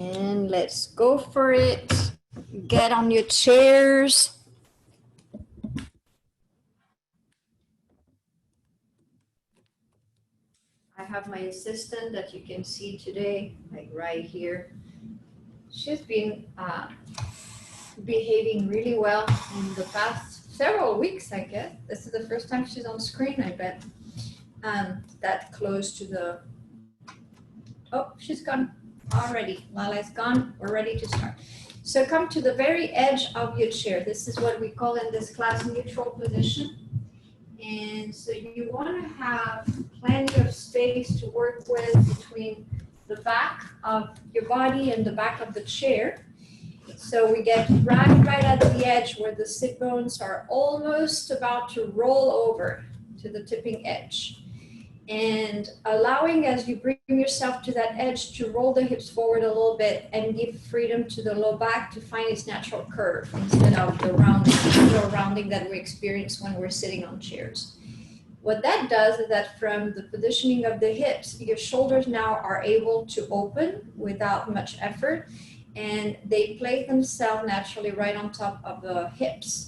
And let's go for it. Get on your chairs. I have my assistant that you can see today, like right here. She's been behaving really well in the past several weeks, I guess. This is the first time she's on screen, I bet. That close to the, oh, she's gone already. Lala's gone, we're ready to start. So come to the very edge of your chair. This is what we call in this class neutral position. And so you want to have plenty of space to work with between the back of your body and the back of the chair. So we get right at the edge where the sit bones are almost about to roll over to the tipping edge. And allowing, as you bring yourself to that edge, to roll the hips forward a little bit and give freedom to the low back to find its natural curve instead of the rounding that we experience when we're sitting on chairs. What that does is that from the positioning of the hips, your shoulders now are able to open without much effort, and they place themselves naturally right on top of the hips.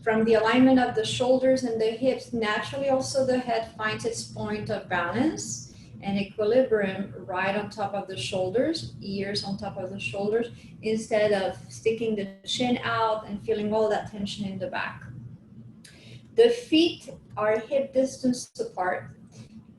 From the alignment of the shoulders and the hips, naturally also the head finds its point of balance and equilibrium right on top of the shoulders, ears on top of the shoulders, instead of sticking the chin out and feeling all that tension in the back. The feet are hip distance apart.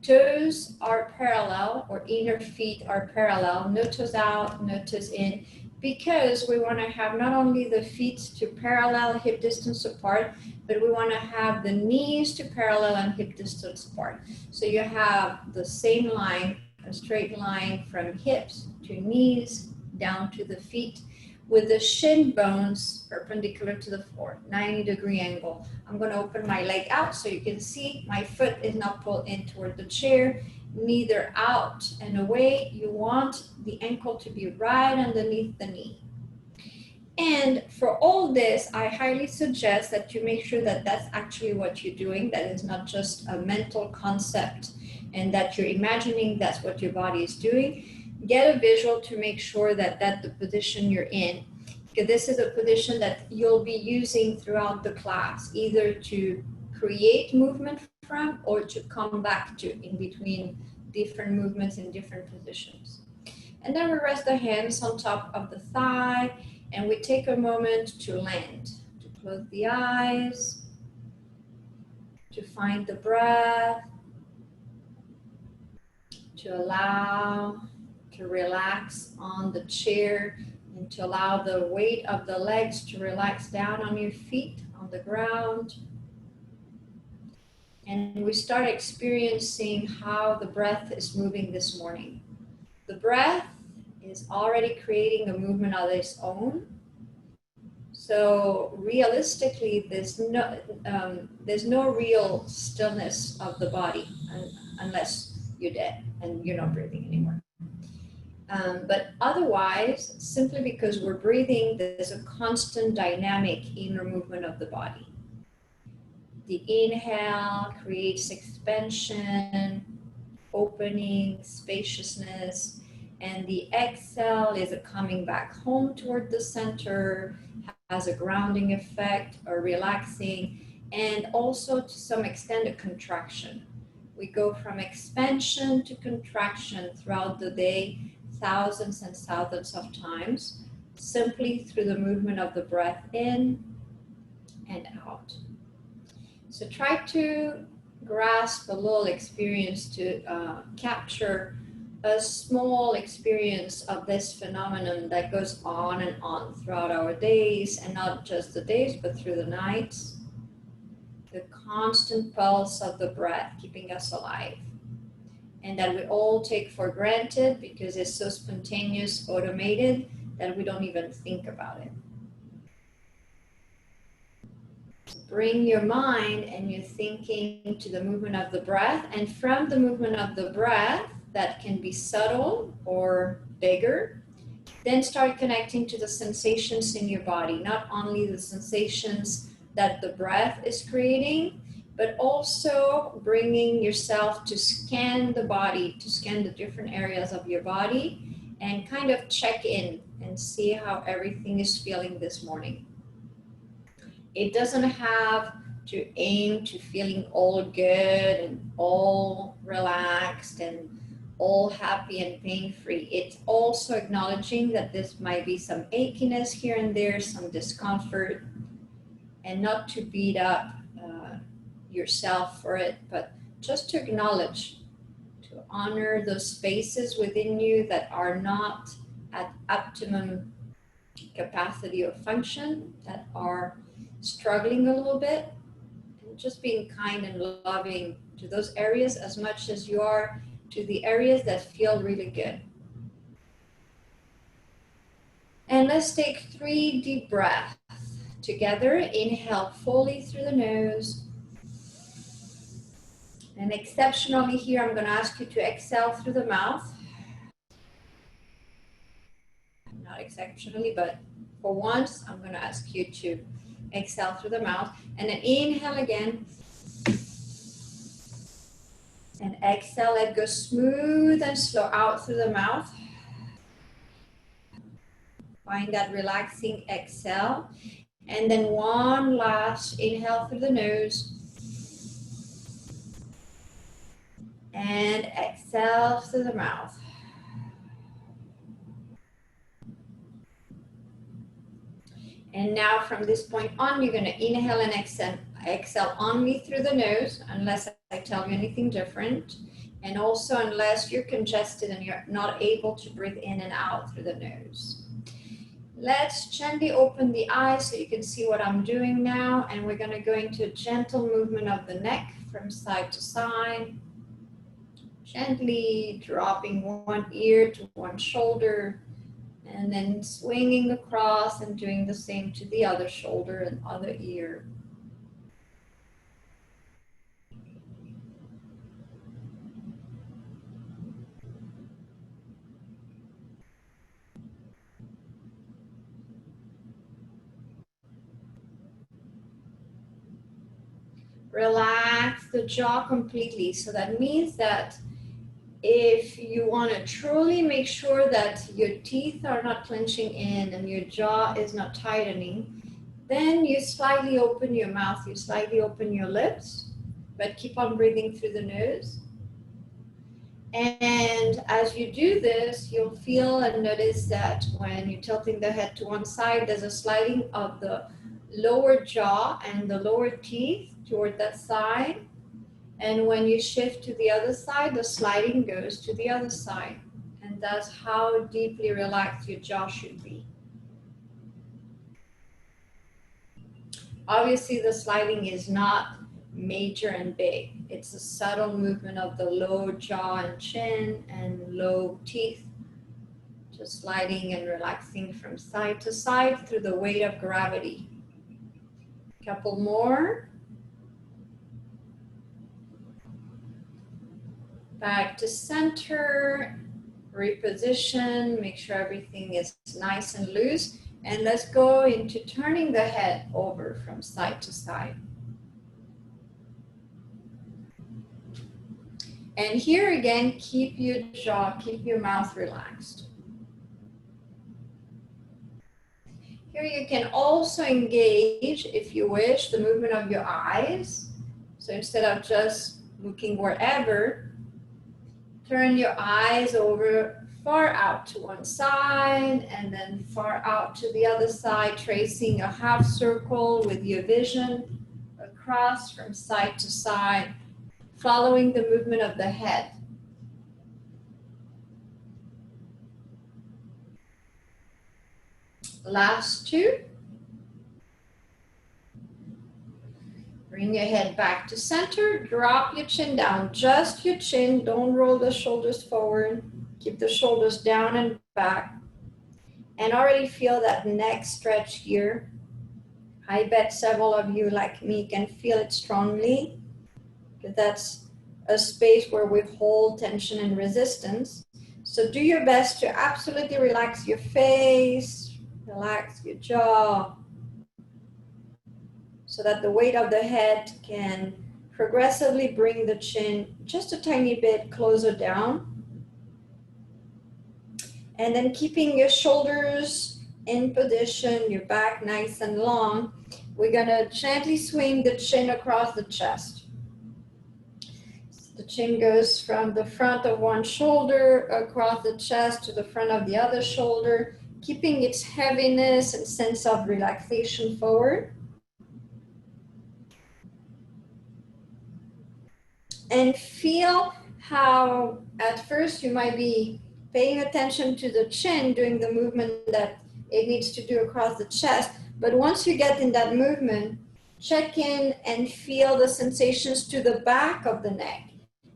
Toes are parallel, or inner feet are parallel, no toes out, no toes in, because we want to have not only the feet to parallel hip distance apart, but we want to have the knees to parallel and hip distance apart. So you have the same line, a straight line from hips to knees down to the feet, with the shin bones perpendicular to the floor, 90-degree angle. I'm going to open my leg out so you can see my foot is not pulled in toward the chair, neither out and away. You want the ankle to be right underneath the knee. And for all this, I highly suggest that you make sure that that's actually what you're doing, that is not just a mental concept and that you're imagining that's what your body is doing. Get a visual to make sure that that's the position you're in, because this is a position that you'll be using throughout the class, either to create movement from or to come back to in between different movements in different positions. And then we rest the hands on top of the thigh, and we take a moment to land, to close the eyes, to find the breath, to allow to relax on the chair, and to allow the weight of the legs to relax down on your feet on the ground. And we start experiencing how the breath is moving this morning. The breath is already creating a movement of its own. So realistically, there's no real stillness of the body unless you're dead and you're not breathing anymore. But otherwise, simply because we're breathing, there's a constant dynamic inner movement of the body. The inhale creates expansion, opening, spaciousness, and the exhale is a coming back home toward the center, has a grounding effect, a relaxing, and also to some extent a contraction. We go from expansion to contraction throughout the day, thousands and thousands of times, simply through the movement of the breath in and out. So try to grasp a little experience to capture a small experience of this phenomenon that goes on and on throughout our days, and not just the days, but through the nights. The constant pulse of the breath keeping us alive, and that we all take for granted because it's so spontaneous, automated, that we don't even think about it. Bring your mind and your thinking to the movement of the breath, and from the movement of the breath, that can be subtle or bigger, then start connecting to the sensations in your body, not only the sensations that the breath is creating, but also bringing yourself to scan the body, to scan the different areas of your body, and kind of check in and see how everything is feeling this morning. It doesn't have to aim to feeling all good and all relaxed and all happy and pain-free. It's also acknowledging that this might be some achiness here and there, some discomfort, and not to beat up yourself for it, but just to acknowledge, to honor those spaces within you that are not at optimum capacity of function, that are struggling a little bit, and just being kind and loving to those areas as much as you are to the areas that feel really good. And let's take 3 deep breaths together. Inhale fully through the nose. And exceptionally here, I'm going to ask you to exhale through the mouth. Not exceptionally, but for once, I'm going to ask you to exhale through the mouth. And then inhale again. And exhale, let go smooth and slow out through the mouth. Find that relaxing exhale. And then one last inhale through the nose. And exhale through the mouth. And now from this point on, you're going to inhale and exhale only through the nose, unless I tell you anything different. And also unless you're congested and you're not able to breathe in and out through the nose. Let's gently open the eyes so you can see what I'm doing now. And we're going to go into a gentle movement of the neck from side to side. Gently dropping one ear to one shoulder. And then swinging across and doing the same to the other shoulder and other ear. Relax the jaw completely. So that means that if you want to truly make sure that your teeth are not clenching in and your jaw is not tightening, then you slightly open your mouth, you slightly open your lips, but keep on breathing through the nose. And as you do this, you'll feel and notice that when you're tilting the head to one side, there's a sliding of the lower jaw and the lower teeth toward that side. And when you shift to the other side, the sliding goes to the other side. And that's how deeply relaxed your jaw should be. Obviously, the sliding is not major and big. It's a subtle movement of the low jaw and chin and low teeth. Just sliding and relaxing from side to side through the weight of gravity. Couple more. Back to center, reposition, make sure everything is nice and loose. And let's go into turning the head over from side to side. And here again, keep your jaw, keep your mouth relaxed. Here you can also engage, if you wish, the movement of your eyes. So instead of just looking wherever, turn your eyes over far out to one side and then far out to the other side, tracing a half circle with your vision across from side to side, following the movement of the head. Last 2. Bring your head back to center, drop your chin down, just your chin, don't roll the shoulders forward, keep the shoulders down and back, and already feel that neck stretch here. I bet several of you like me can feel it strongly, because that's a space where we hold tension and resistance. So do your best to absolutely relax your face, relax your jaw, so that the weight of the head can progressively bring the chin just a tiny bit closer down. And then keeping your shoulders in position, your back nice and long, we're gonna gently swing the chin across the chest. The chin goes from the front of one shoulder across the chest to the front of the other shoulder, keeping its heaviness and sense of relaxation forward. And feel how at first you might be paying attention to the chin doing the movement that it needs to do across the chest. But once you get in that movement, check in and feel the sensations to the back of the neck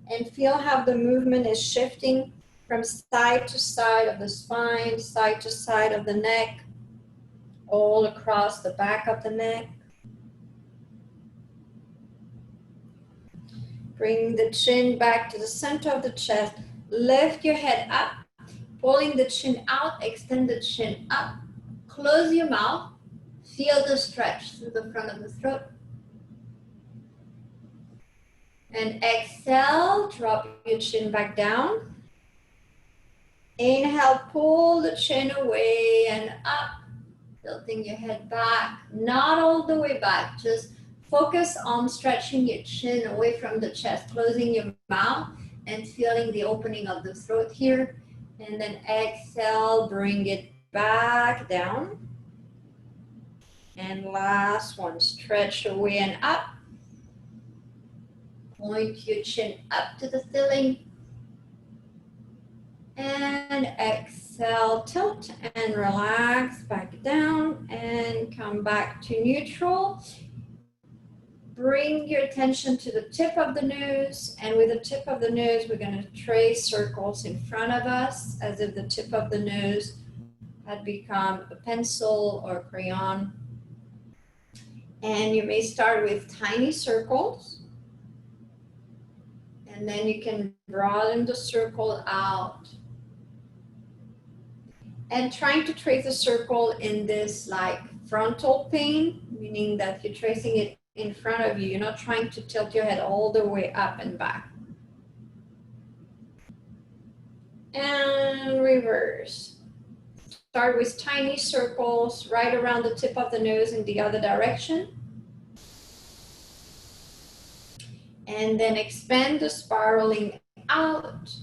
and feel how the movement is shifting from side to side of the spine, side to side of the neck, all across the back of the neck. Bring the chin back to the center of the chest. Lift your head up, pulling the chin out, extend the chin up. Close your mouth. Feel the stretch through the front of the throat. And exhale, drop your chin back down. Inhale, pull the chin away and up, tilting your head back, not all the way back, just focus on stretching your chin away from the chest, closing your mouth and feeling the opening of the throat here. And then exhale, bring it back down. And last one, stretch away and up. Point your chin up to the ceiling. And exhale, tilt and relax back down and come back to neutral. Bring your attention to the tip of the nose, and with the tip of the nose, we're going to trace circles in front of us as if the tip of the nose had become a pencil or a crayon. And you may start with tiny circles, and then you can broaden the circle out. And trying to trace a circle in this like frontal plane, meaning that you're tracing it in front of you. You're not trying to tilt your head all the way up and back. And reverse. Start with tiny circles right around the tip of the nose in the other direction. And then expand the spiraling out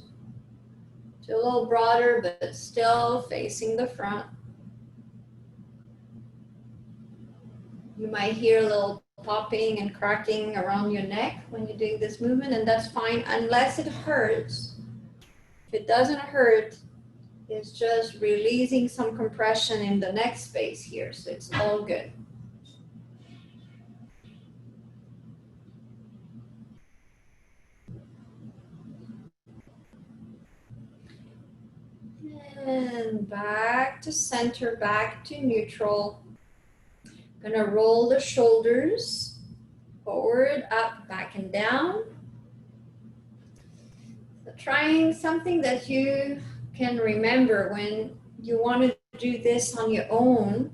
to a little broader, but still facing the front. You might hear a little popping and cracking around your neck when you're doing this movement, and that's fine unless it hurts. If it doesn't hurt, it's just releasing some compression in the neck space here, so it's all good. And back to center, back to neutral. Gonna roll the shoulders forward, up, back, and down. So trying something that you can remember when you want to do this on your own,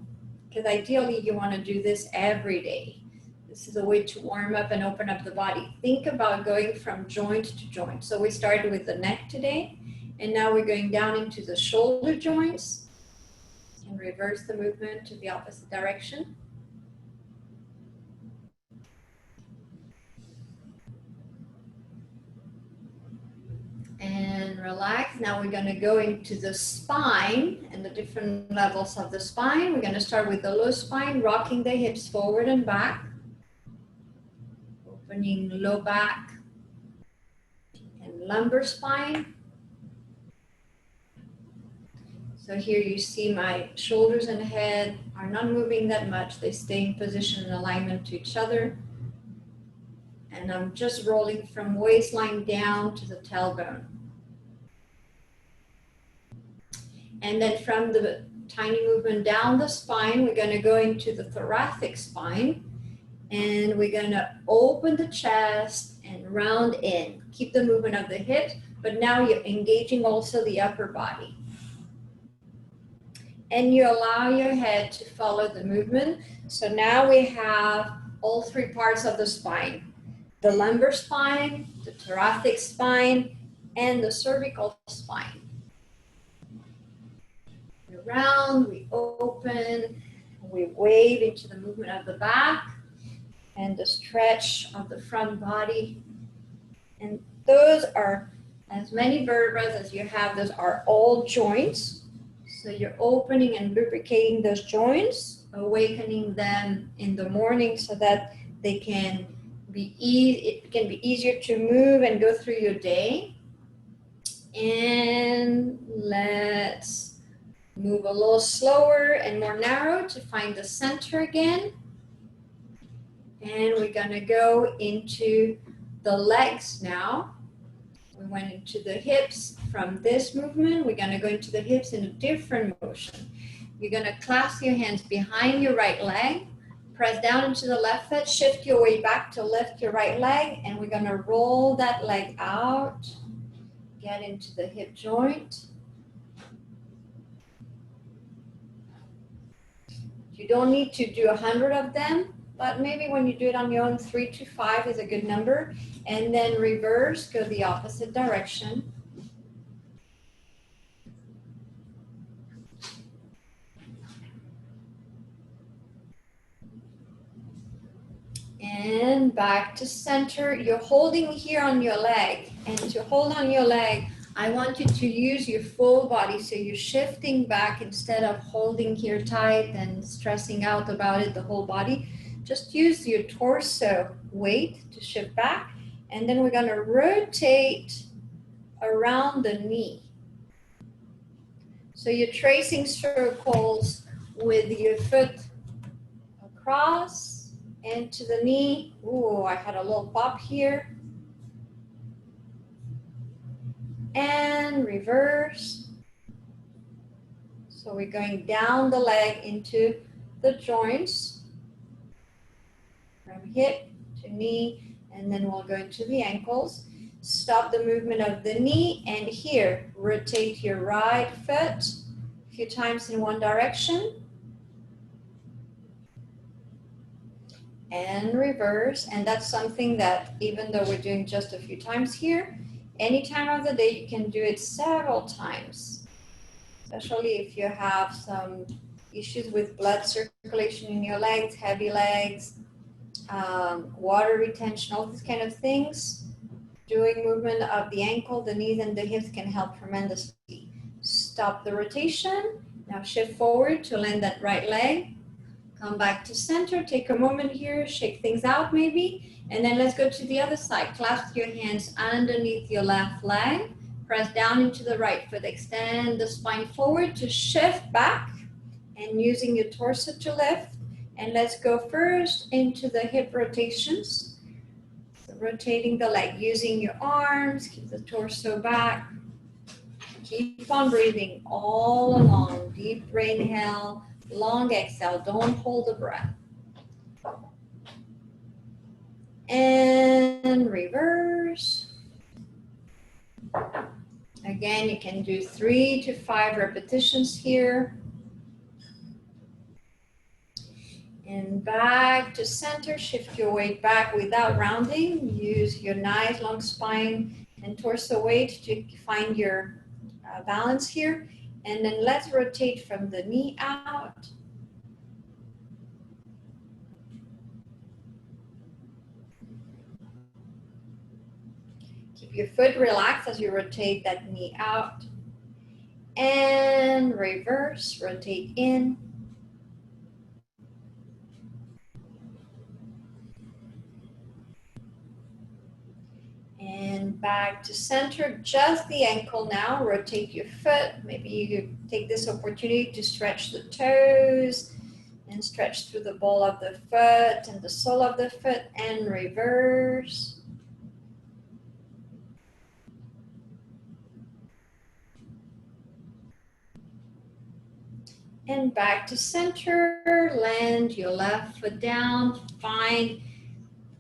because ideally you want to do this every day. This is a way to warm up and open up the body. Think about going from joint to joint. So we started with the neck today, and now we're going down into the shoulder joints and reverse the movement to the opposite direction. And relax. Now we're going to go into the spine and the different levels of the spine. We're going to start with the low spine, rocking the hips forward and back. Opening low back and lumbar spine. So here you see my shoulders and head are not moving that much. They stay in position and alignment to each other. And I'm just rolling from waistline down to the tailbone. And then from the tiny movement down the spine, we're going to go into the thoracic spine. And we're going to open the chest and round in. Keep the movement of the hips, but now you're engaging also the upper body. And you allow your head to follow the movement. So now we have all three parts of the spine. The lumbar spine, the thoracic spine, and the cervical spine. around, we open, we wave into the movement of the back and the stretch of the front body. And those are as many vertebrae as you have. Those are all joints. So you're opening and lubricating those joints, awakening them in the morning so that they can it can be easier to move and go through your day. And let's move a little slower and more narrow to find the center again. And we're gonna go into the legs now. We went into the hips from this movement. We're gonna go into the hips in a different motion. You're gonna clasp your hands behind your right leg, press down into the left foot, shift your weight back to lift your right leg, and we're gonna roll that leg out, get into the hip joint. You don't need to do 100 of them, but maybe when you do it on your own, 3 to 5 is a good number. And then reverse, go the opposite direction. And back to center. You're holding here on your leg. And to hold on your leg, I want you to use your full body. So you're shifting back instead of holding here tight and stressing out about it, the whole body. Just use your torso weight to shift back. And then we're going to rotate around the knee. So you're tracing circles with your foot across into the knee. Ooh, I had a little pop here. And reverse. So we're going down the leg into the joints from hip to knee, and then we'll go into the ankles. Stop the movement of the knee, and here, rotate your right foot a few times in one direction. And reverse, and that's something that even though we're doing just a few times here, any time of the day you can do it several times, especially if you have some issues with blood circulation in your legs, heavy legs, water retention, all these kind of things. Doing movement of the ankle, the knees, and the hips can help tremendously. Stop the rotation. Now shift forward to land that right leg. Come back to center, take a moment here, shake things out maybe, and then let's go to the other side. Clasp your hands underneath your left leg, press down into the right foot, extend the spine forward to shift back, and using your torso to lift. And let's go first into the hip rotations. So rotating the leg, using your arms, keep the torso back. Keep on breathing all along, deep inhale, long exhale, don't hold the breath. And reverse. Again, you can do 3 to 5 repetitions here. And back to center, shift your weight back without rounding. Use your nice long spine and torso weight to find your balance here. And then let's rotate from the knee out. Keep your foot relaxed as you rotate that knee out. And reverse, rotate in. And back to center, just the ankle now. Rotate your foot. Maybe you take this opportunity to stretch the toes and stretch through the ball of the foot and the sole of the foot, and reverse. And back to center, land your left foot down, find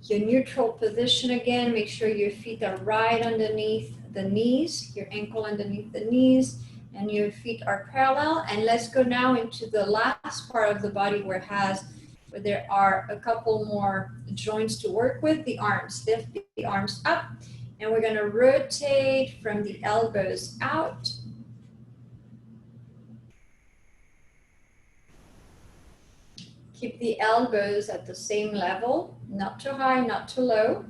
your neutral position again. Make sure your feet are right underneath the knees, your ankle underneath the knees, and your feet are parallel. And let's go now into the last part of the body where there are a couple more joints to work with, the arms. Lift the arms up, and we're gonna rotate from the elbows out. Keep the elbows at the same level, not too high, not too low.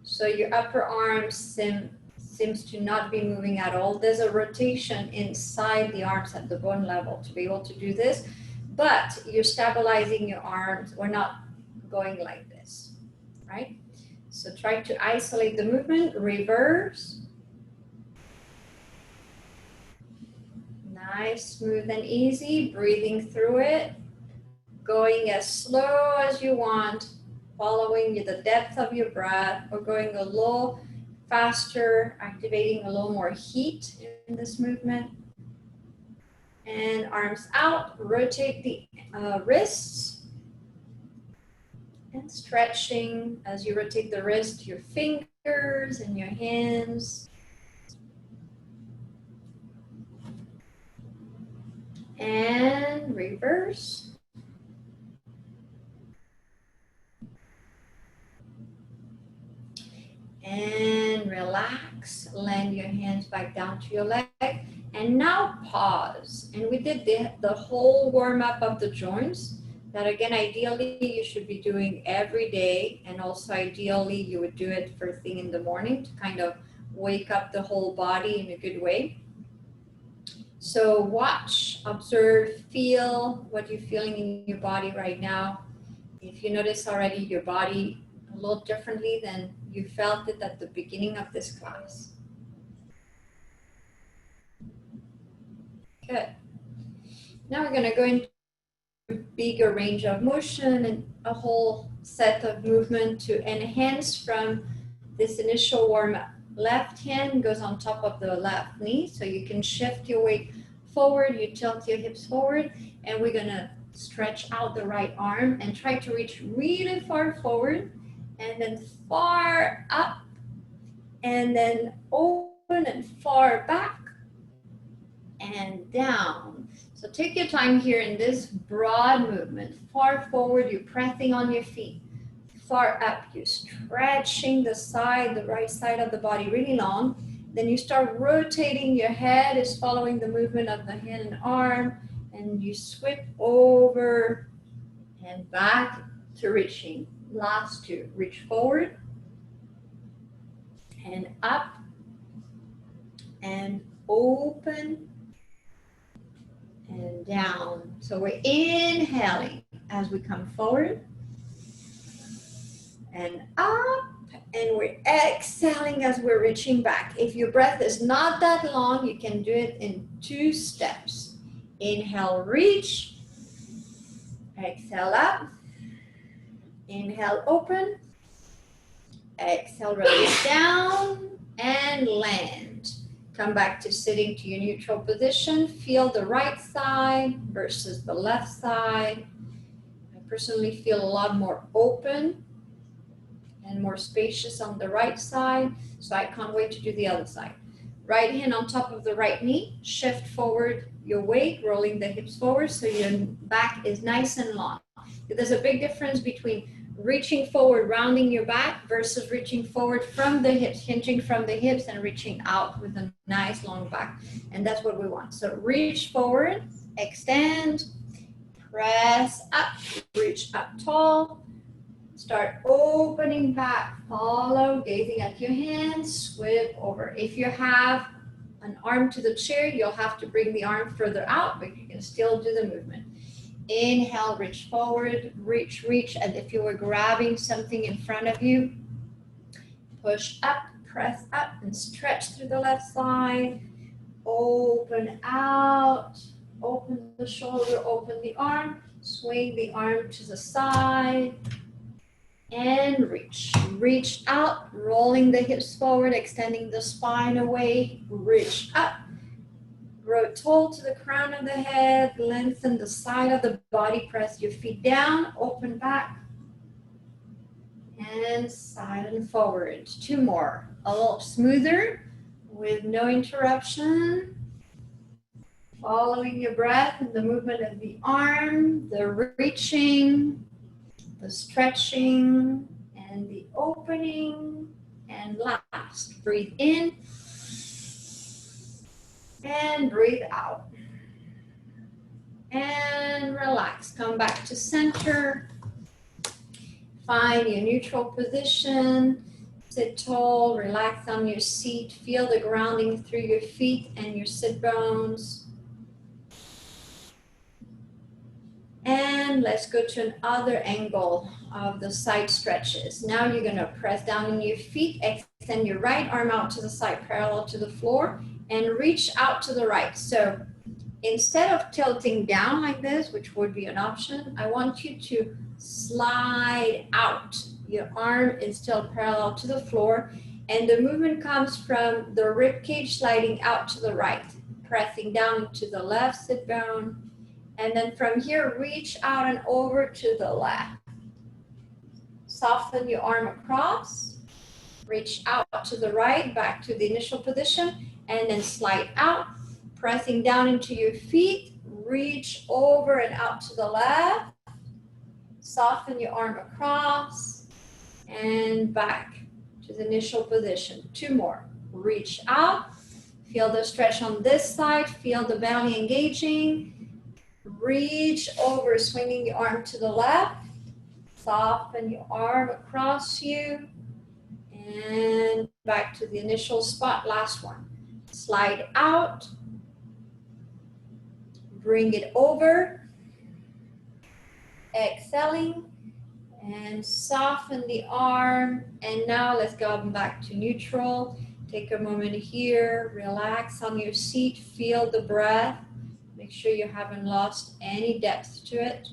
So your upper arm seems to not be moving at all. There's a rotation inside the arms at the bone level to be able to do this, but you're stabilizing your arms. We're not going like this, right? So try to isolate the movement, reverse. Nice, smooth and easy, breathing through it, going as slow as you want, following the depth of your breath, or going a little faster, activating a little more heat in this movement. And arms out, rotate the wrists, and stretching as you rotate the wrist, your fingers and your hands. And reverse. And relax, land your hands back down to your leg. And now pause. And we did the whole warm up of the joints. That again, ideally you should be doing every day. And also ideally you would do it first thing in the morning to kind of wake up the whole body in a good way. So watch, observe, feel what you're feeling in your body right now. If you notice already your body a little differently than you felt it at the beginning of this class. Good. Now we're going to go into a bigger range of motion and a whole set of movement to enhance from this initial warm-up. Left hand goes on top of the left knee, so you can shift your weight forward, you tilt your hips forward, and we're going to stretch out the right arm and try to reach really far forward and then far up and then open and far back and down. So take your time here in this broad movement. Far forward, you're pressing on your feet. Far up, you're stretching the side, the right side of the body really long. Then you start rotating, your head is following the movement of the hand and arm, and you sweep over and back to reaching. Last two, reach forward and up and open and down. So we're inhaling as we come forward and up, and we're exhaling as we're reaching back. If your breath is not that long, you can do it in 2 steps. Inhale, reach. Exhale up. Inhale, open. Exhale, release down and land. Come back to sitting to your neutral position. Feel the right side versus the left side. I personally feel a lot more open and more spacious on the right side, so I can't wait to do the other side. Right hand on top of the right knee, shift forward your weight, rolling the hips forward so your back is nice and long. There's a big difference between reaching forward, rounding your back versus reaching forward from the hips, hinging from the hips and reaching out with a nice long back. And that's what we want. So reach forward, extend, press up, reach up tall. Start opening back, follow, gazing at your hands, sweep over. If you have an arm to the chair, you'll have to bring the arm further out, but you can still do the movement. Inhale, reach forward, reach, and if you were grabbing something in front of you, push up, press up, and stretch through the left side. Open out, open the shoulder, open the arm, swing the arm to the side, and reach out, rolling the hips forward, extending the spine away, reach up, grow tall to the crown of the head, lengthen the side of the body, press your feet down, open back, and side and forward. 2 more, a little smoother with no interruption. Following your breath and the movement of the arm, the reaching, the stretching, and the opening. And last, breathe in and breathe out. And and relax. Come back to center. Find your neutral position. Sit tall, relax on your seat. Feel the grounding through your feet and your sit bones. And let's go to another angle of the side stretches. Now you're going to press down on your feet, extend your right arm out to the side parallel to the floor, and reach out to the right. So instead of tilting down like this, which would be an option, I want you to slide out. Your arm is still parallel to the floor, and the movement comes from the rib cage sliding out to the right, pressing down into the left sit bone, and then from here, reach out and over to the left. Soften your arm across, reach out to the right, back to the initial position, and then slide out, pressing down into your feet, reach over and out to the left, soften your arm across, and back to the initial position. 2 more. Reach out, feel the stretch on this side, feel the belly engaging, reach over, swinging your arm to the left, soften your arm across you, and back to the initial spot. Last one. Slide out, bring it over, exhaling, and soften the arm. And now let's go back to neutral. Take a moment here, relax on your seat, feel the breath. Make sure you haven't lost any depth to it.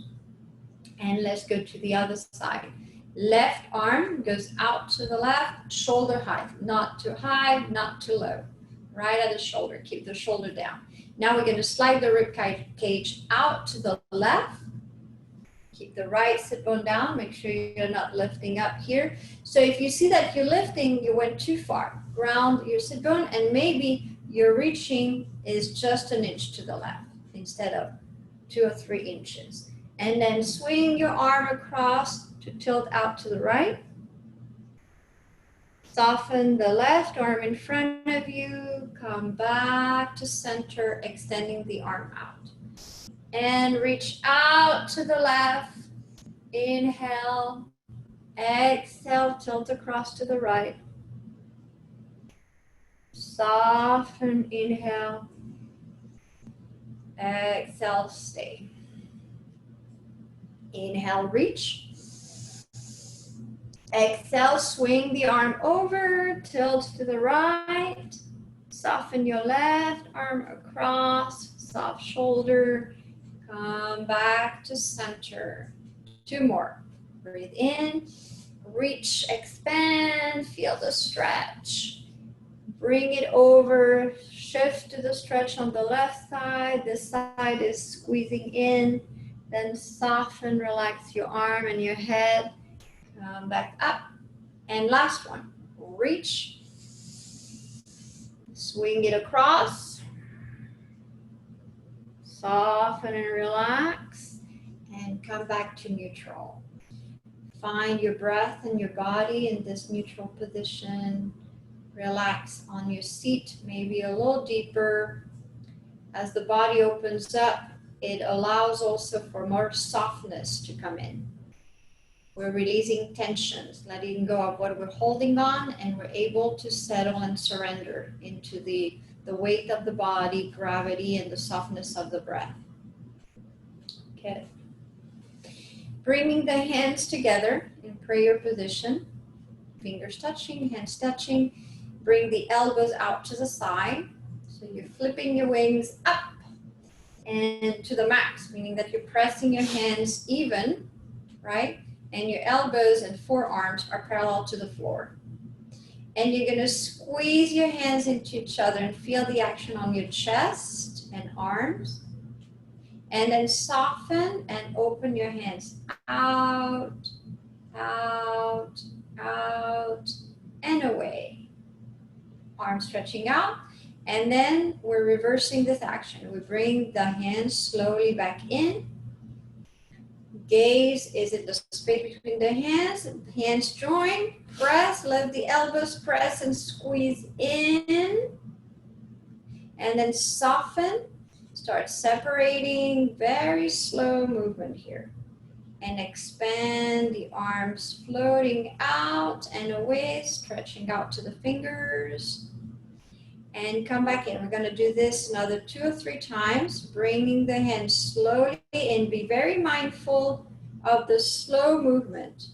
And let's go to the other side. Left arm goes out to the left, shoulder height, not too high, not too low. Right at the shoulder, keep the shoulder down. Now we're going to slide the rib cage out to the left. Keep the right sit bone down. Make sure you're not lifting up here. So if you see that you're lifting, you went too far. Ground your sit bone, and maybe your reaching is just an inch to the left instead of 2 or 3 inches. And then swing your arm across to tilt out to the right. Soften the left arm in front of you. Come back to center, extending the arm out. And reach out to the left. Inhale. Exhale, tilt across to the right. Soften, inhale. Exhale, stay. Inhale, reach. Exhale, swing the arm over, tilt to the right. Soften your left arm across, soft shoulder. Come back to center. 2 more. Breathe in, reach, expand, feel the stretch. Bring it over, shift to the stretch on the left side. This side is squeezing in. Then soften, relax your arm and your head. Come back up. And last one, reach. Swing it across. Soften and relax. And come back to neutral. Find your breath and your body in this neutral position. Relax on your seat, maybe a little deeper. As the body opens up, it allows also for more softness to come in. We're releasing tensions, letting go of what we're holding on, and we're able to settle and surrender into the weight of the body, gravity, and the softness of the breath. Okay. Bringing the hands together in prayer position, fingers touching, hands touching. Bring the elbows out to the side. So you're flipping your wings up and to the max, meaning that you're pressing your hands even, right? And your elbows and forearms are parallel to the floor. And you're going to squeeze your hands into each other and feel the action on your chest and arms. And then soften and open your hands out, out, out, and away. Arms stretching out. And then we're reversing this action. We bring the hands slowly back in. Gaze is in the space between the hands. Hands join, press, lift the elbows, press and squeeze in. And then soften. Start separating, very slow movement here. And expand the arms, floating out and away, stretching out to the fingers. And come back in. We're going to do this another 2 or 3 times, bringing the hands slowly in. Be very mindful of the slow movement.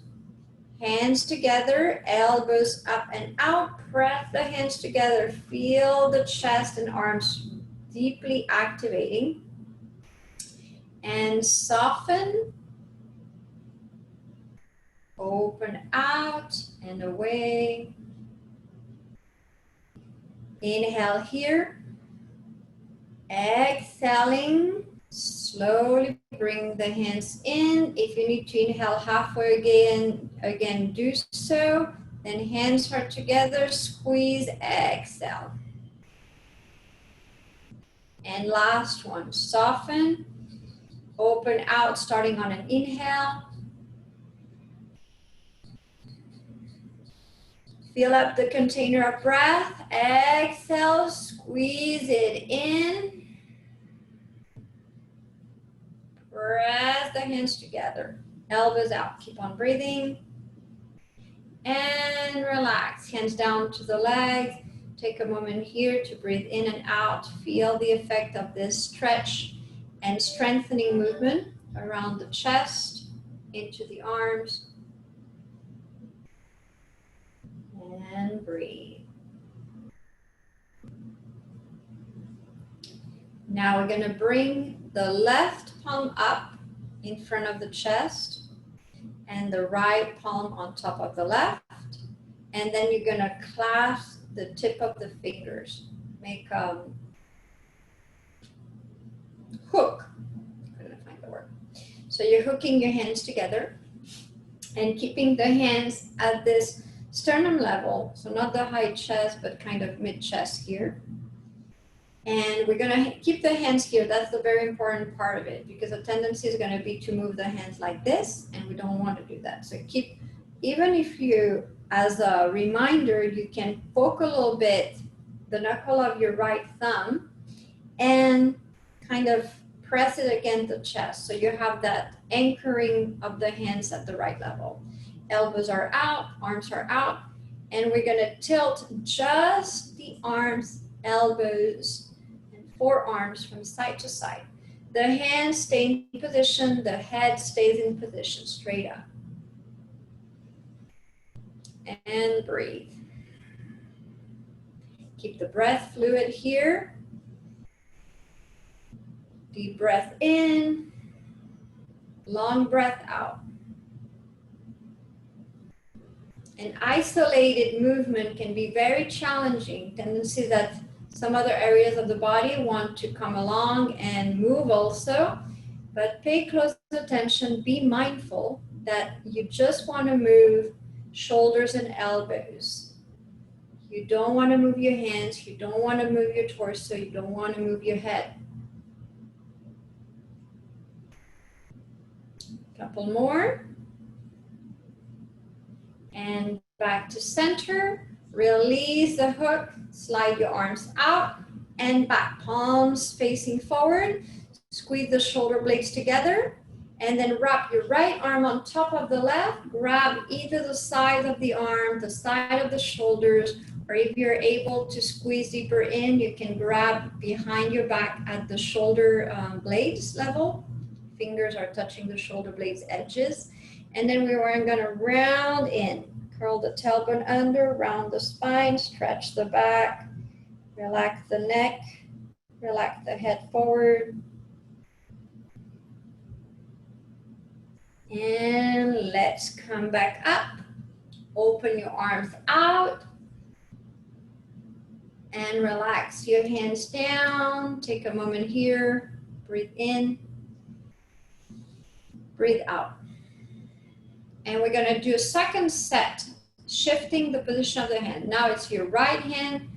Hands together, elbows up and out. Press the hands together. Feel the chest and arms deeply activating. And soften. Open out and away. Inhale here. Exhaling. Slowly bring the hands in. If you need to inhale halfway again do so. Then hands are together. Squeeze, exhale. And last one. Soften. Open out, starting on an inhale. Fill up the container of breath. Exhale, squeeze it in. Press the hands together. Elbows out. Keep on breathing. And relax. Hands down to the legs. Take a moment here to breathe in and out. Feel the effect of this stretch and strengthening movement around the chest, into the arms. And breathe. Now we're going to bring the left palm up in front of the chest and the right palm on top of the left. And then you're going to clasp the tip of the fingers. Make a hook. I couldn't find the word. So you're hooking your hands together and keeping the hands at this sternum level, so not the high chest, but kind of mid-chest here. And we're gonna keep the hands here. That's the very important part of it, because the tendency is gonna be to move the hands like this, and we don't want to do that. So keep, even if you, as a reminder, you can poke a little bit the knuckle of your right thumb and kind of press it against the chest. So you have that anchoring of the hands at the right level. Elbows are out, arms are out, and we're going to tilt just the arms, elbows, and forearms from side to side. The hands stay in position, the head stays in position, straight up. And breathe. Keep the breath fluid here. Deep breath in, long breath out. An isolated movement can be very challenging. Tendency that some other areas of the body want to come along and move also, but pay close attention, be mindful that you just want to move shoulders and elbows. You don't want to move your hands, you don't want to move your torso, you don't want to move your head. Couple more. And back to center. Release the hook, slide your arms out and back, palms facing forward. Squeeze the shoulder blades together and then wrap your right arm on top of the left. Grab either the side of the arm, the side of the shoulders, or if you're able to squeeze deeper in, you can grab behind your back at the shoulder blades level. Fingers are touching the shoulder blades edges. And then we're going to round in. Curl the tailbone under, round the spine, stretch the back, relax the neck, relax the head forward. And let's come back up. Open your arms out. And relax your hands down. Take a moment here. Breathe in. Breathe out. And we're going to do a second set, shifting the position of the hand. Now it's your right hand,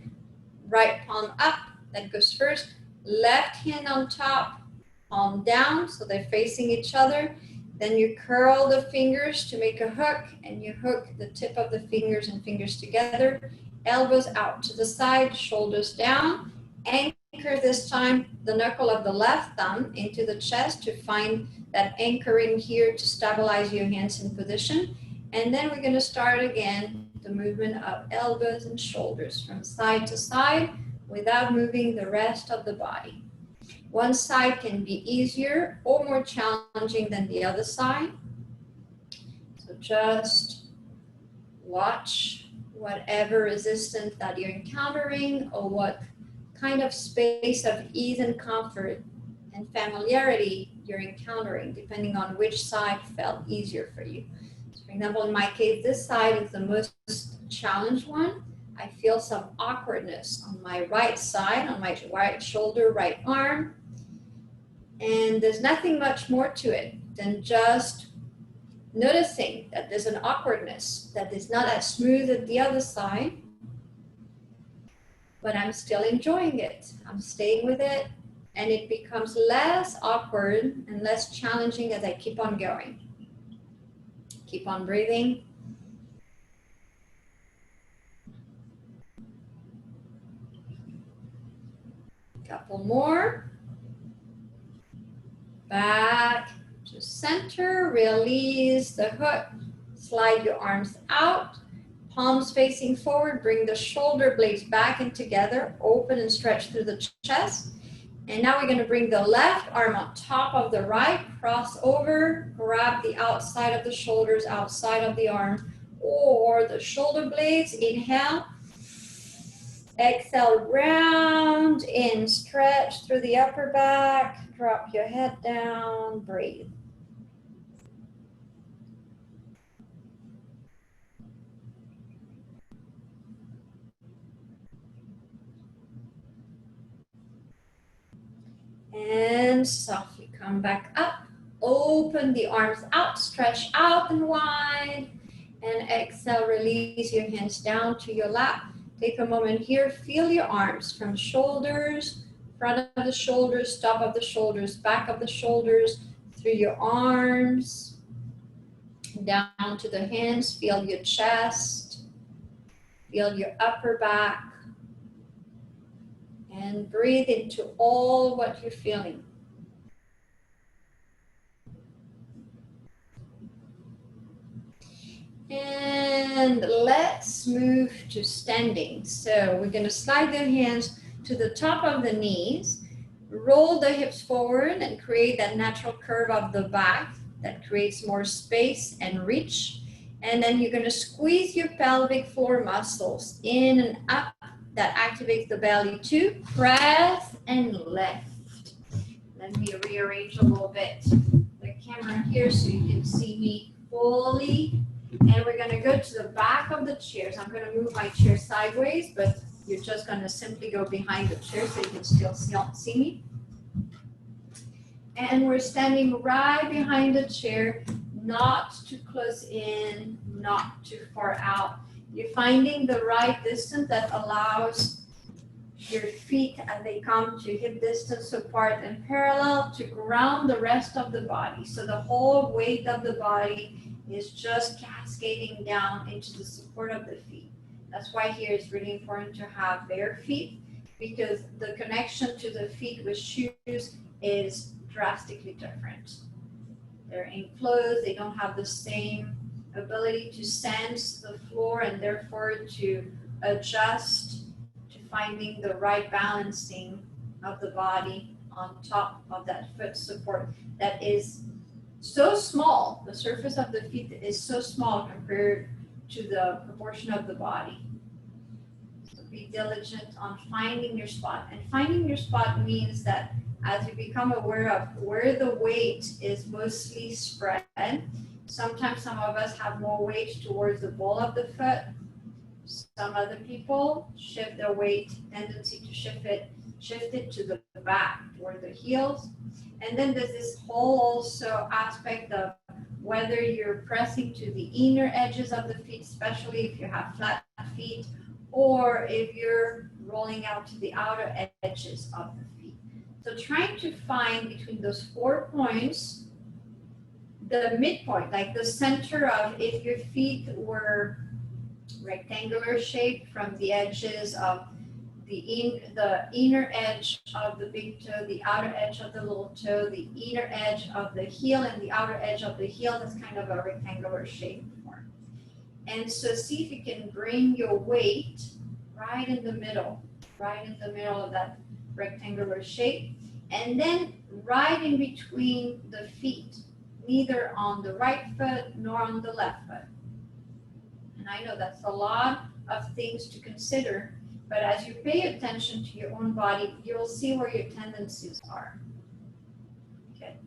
right palm up, that goes first. Left hand on top, palm down, so they're facing each other. Then you curl the fingers to make a hook, and you hook the tip of the fingers and fingers together. Elbows out to the side, shoulders down. Anchor anchor this time the knuckle of the left thumb into the chest to find that anchoring here to stabilize your hands in position. And then we're going to start again the movement of elbows and shoulders from side to side without moving the rest of the body. One side can be easier or more challenging than the other side. So just watch whatever resistance that you're encountering or what kind of space of ease and comfort and familiarity you're encountering, depending on which side felt easier for you. So for example, in my case, this side is the most challenged one. I feel some awkwardness on my right side, on my right shoulder, right arm. And there's nothing much more to it than just noticing that there's an awkwardness, that is not as smooth as the other side, but I'm still enjoying it. I'm staying with it, and it becomes less awkward and less challenging as I keep on going. Keep on breathing. Couple more. Back to center, release the hook, slide your arms out, palms facing forward, bring the shoulder blades back and together, open and stretch through the chest. And now we're going to bring the left arm on top of the right, cross over, grab the outside of the shoulders, outside of the arm, or the shoulder blades. Inhale. Exhale, round in, stretch through the upper back, drop your head down, breathe. And softly come back up, open the arms out, stretch out and wide, and exhale, release your hands down to your lap. Take a moment here, feel your arms from shoulders, front of the shoulders, top of the shoulders, back of the shoulders, through your arms, down to the hands, feel your chest, feel your upper back, and breathe into all what you're feeling. And let's move to standing. So we're going to slide the hands to the top of the knees, roll the hips forward and create that natural curve of the back that creates more space and reach. And then you're going to squeeze your pelvic floor muscles in and up. That activates the belly too. Press and lift. Let me rearrange a little bit the camera here so you can see me fully. And we're going to go to the back of the chairs. I'm going to move my chair sideways, but you're just going to simply go behind the chair so you can still see me. And we're standing right behind the chair, not too close in, not too far out. You're finding the right distance that allows your feet as they come to hip distance apart and parallel to ground the rest of the body. So the whole weight of the body is just cascading down into the support of the feet. That's why here it's really important to have bare feet, because the connection to the feet with shoes is drastically different. They're enclosed, they don't have the same ability to sense the floor and therefore to adjust to finding the right balancing of the body on top of that foot support that is so small. The surface of the feet is so small compared to the proportion of the body. So be diligent on finding your spot. And finding your spot means that as you become aware of where the weight is mostly spread, sometimes some of us have more weight towards the ball of the foot. Some other people shift their weight, tendency to shift it to the back, toward the heels. And then there's this whole also aspect of whether you're pressing to the inner edges of the feet, especially if you have flat feet, or if you're rolling out to the outer edges of the feet. So trying to find between those 4 points, the midpoint, like the center of if your feet were rectangular shape from the edges of the inner edge of the big toe, the outer edge of the little toe, the inner edge of the heel, and the outer edge of the heel. That's kind of a rectangular shape form. And so see if you can bring your weight right in the middle of that rectangular shape, and then right in between the feet, neither on the right foot nor on the left foot. And I know that's a lot of things to consider, but as you pay attention to your own body, you'll see where your tendencies are. Okay.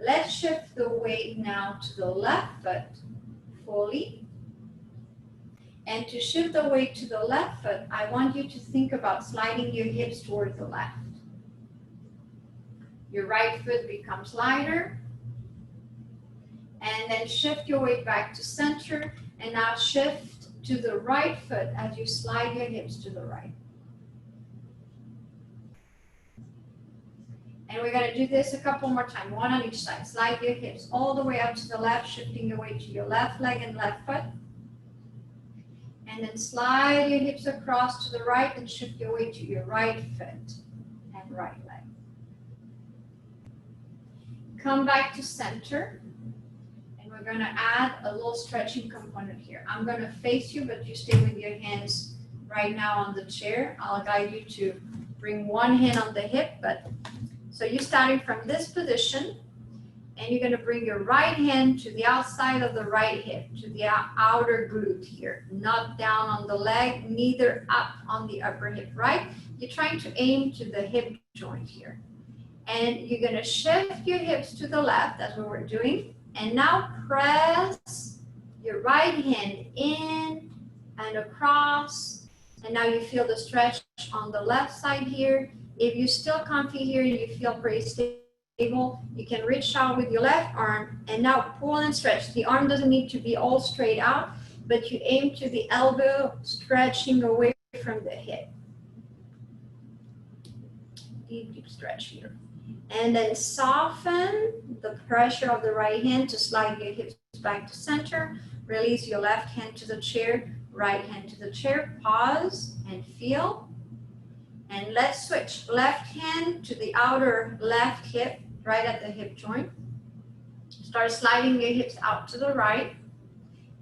Let's shift the weight now to the left foot fully. And to shift the weight to the left foot, I want you to think about sliding your hips toward the left. Your right foot becomes lighter. And then shift your weight back to center. And now shift to the right foot as you slide your hips to the right. And we're going to do this a couple more times, one on each side. Slide your hips all the way up to the left, shifting your weight to your left leg and left foot. And then slide your hips across to the right and shift your weight to your right foot and right leg. Come back to center. And we're going to add a little stretching component here. I'm going to face you, but you stay with your hands right now on the chair. I'll guide you to bring one hand on the hip. So you're starting from this position. And you're going to bring your right hand to the outside of the right hip, to the outer glute here. Not down on the leg, neither up on the upper hip, right? You're trying to aim to the hip joint here. And you're going to shift your hips to the left. That's what we're doing. And now press your right hand in and across. And now you feel the stretch on the left side here. If you're still comfy here, you feel pretty stable. You can reach out with your left arm and now pull and stretch. The arm doesn't need to be all straight out, but you aim to the elbow, stretching away from the hip. Deep, deep stretch here. And then soften the pressure of the right hand to slide your hips back to center. Release your left hand to the chair, right hand to the chair. Pause and feel. And let's switch. Left hand to the outer left hip, right at the hip joint. Start sliding your hips out to the right.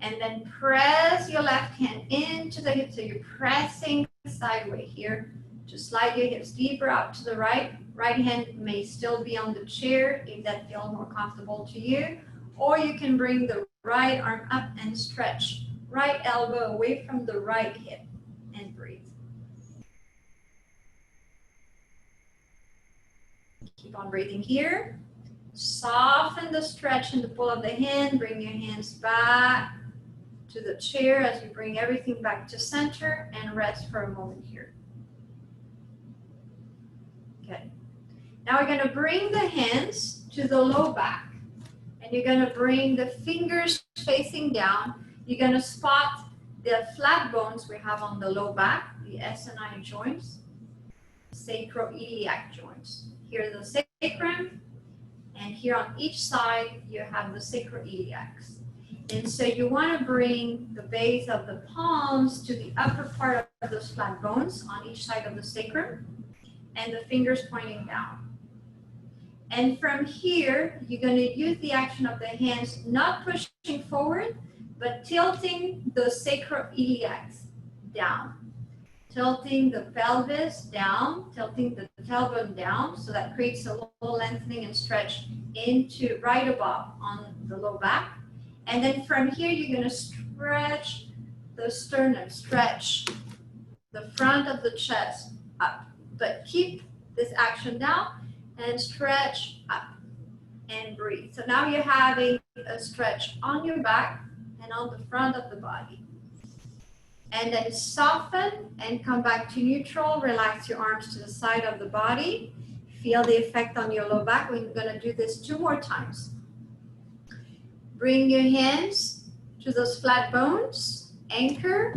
And then press your left hand into the hip. So you're pressing sideways here to slide your hips deeper out to the right. Right hand may still be on the chair if that feels more comfortable to you. Or you can bring the right arm up and stretch. Right elbow away from the right hip and breathe. Keep on breathing here. Soften the stretch and the pull of the hand. Bring your hands back to the chair as you bring everything back to center and rest for a moment here. Okay. Now we're going to bring the hands to the low back. And you're going to bring the fingers facing down. You're going to spot the flat bones we have on the low back, the S and I joints, sacroiliac joints. Here the sacrum, and here on each side you have the sacroiliacs. And so you want to bring the base of the palms to the upper part of those flat bones on each side of the sacrum, and the fingers pointing down. And from here, you're going to use the action of the hands, not pushing forward, but tilting the sacroiliacs down. Tilting the pelvis down, tilting the tailbone down, so that creates a little lengthening and stretch into right above on the low back. And then from here, you're going to stretch the sternum, stretch the front of the chest up. But keep this action down and stretch up and breathe. So now you're having a stretch on your back and on the front of the body. And then soften and come back to neutral. Relax your arms to the side of the body. Feel the effect on your low back. We're going to do this 2 more times. Bring your hands to those flat bones. Anchor.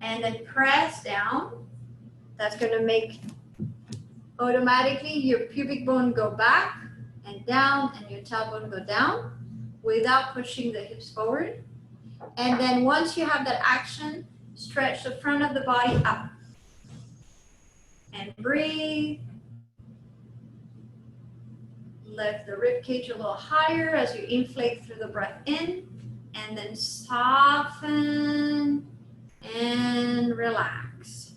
And then press down. That's going to make automatically your pubic bone go back and down and your tailbone go down without pushing the hips forward. And then once you have that action, Stretch the front of the body up. And breathe. Lift the rib cage a little higher as you inflate through the breath in. And then soften and relax.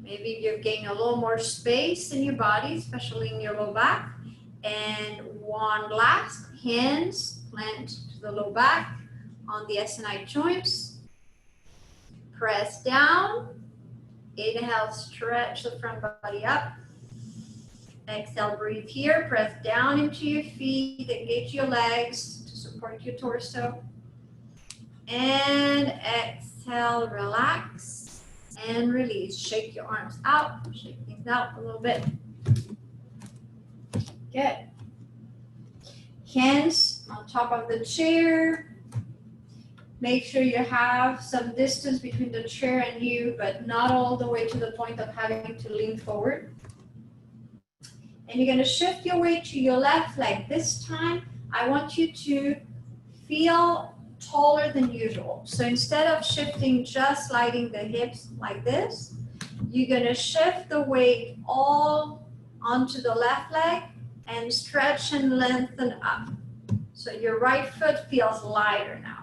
Maybe you've gained a little more space in your body, especially in your low back. And one last, hands plant to the low back on the SNI joints. Press down. Inhale, stretch the front body up. Exhale, breathe here. Press down into your feet. Engage your legs to support your torso. And exhale, relax and release. Shake your arms out. Shake things out a little bit. Good. Hands on top of the chair. Make sure you have some distance between the chair and you, but not all the way to the point of having to lean forward. And you're going to shift your weight to your left leg. This time, I want you to feel taller than usual. So instead of shifting, just sliding the hips like this, you're going to shift the weight all onto the left leg and stretch and lengthen up. So your right foot feels lighter now.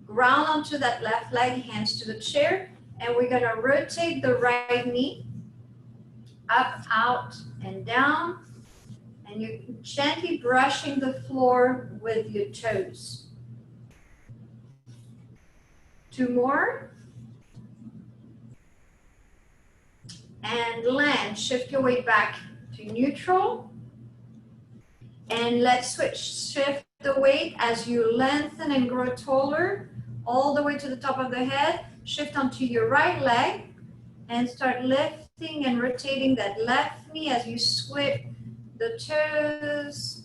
Ground onto that left leg, hands to the chair, and we're going to rotate the right knee up, out, and down, and you're gently brushing the floor with your toes. 2 more. And land, shift your weight back to neutral. And let's switch, shift the weight as you lengthen and grow taller, all the way to the top of the head. Shift onto your right leg and start lifting and rotating that left knee as you sweep the toes,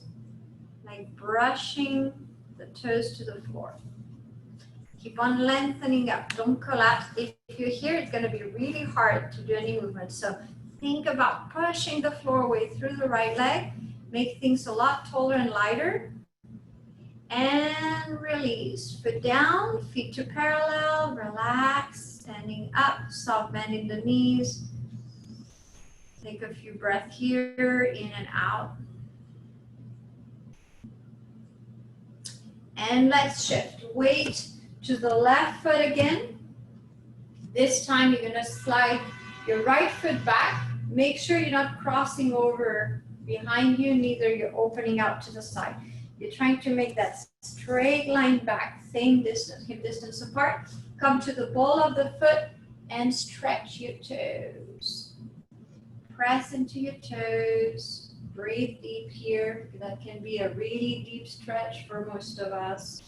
like brushing the toes to the floor. Keep on lengthening up, don't collapse. If you're here, it's going to be really hard to do any movement. So think about pushing the floor away through the right leg, make things a lot taller and lighter. And release. Foot down, feet to parallel, relax, standing up, soft bend in the knees. Take a few breaths here, in and out. And let's shift. Weight to the left foot again. This time you're going to slide your right foot back. Make sure you're not crossing over behind you, neither you're opening out to the side. You're trying to make that straight line back, same distance, hip distance apart. Come to the ball of the foot and stretch your toes. Press into your toes. Breathe deep here. That can be a really deep stretch for most of us.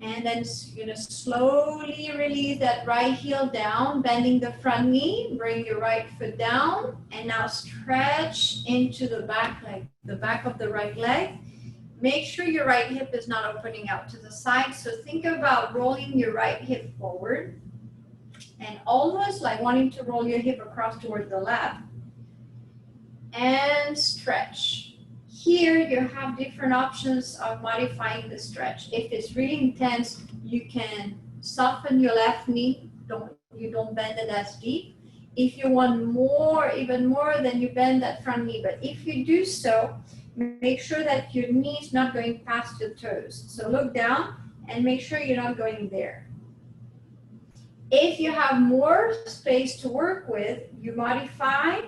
And then you're going to slowly release that right heel down, bending the front knee. Bring your right foot down. And now stretch into the back leg, the back of the right leg. Make sure your right hip is not opening out to the side. So think about rolling your right hip forward. And almost like wanting to roll your hip across towards the left. And stretch. Here you have different options of modifying the stretch. If it's really intense, you can soften your left knee. You don't bend it as deep. If you want more, even more, then you bend that front knee. But if you do so, make sure that your knee is not going past your toes. So look down and make sure you're not going there. If you have more space to work with, you modify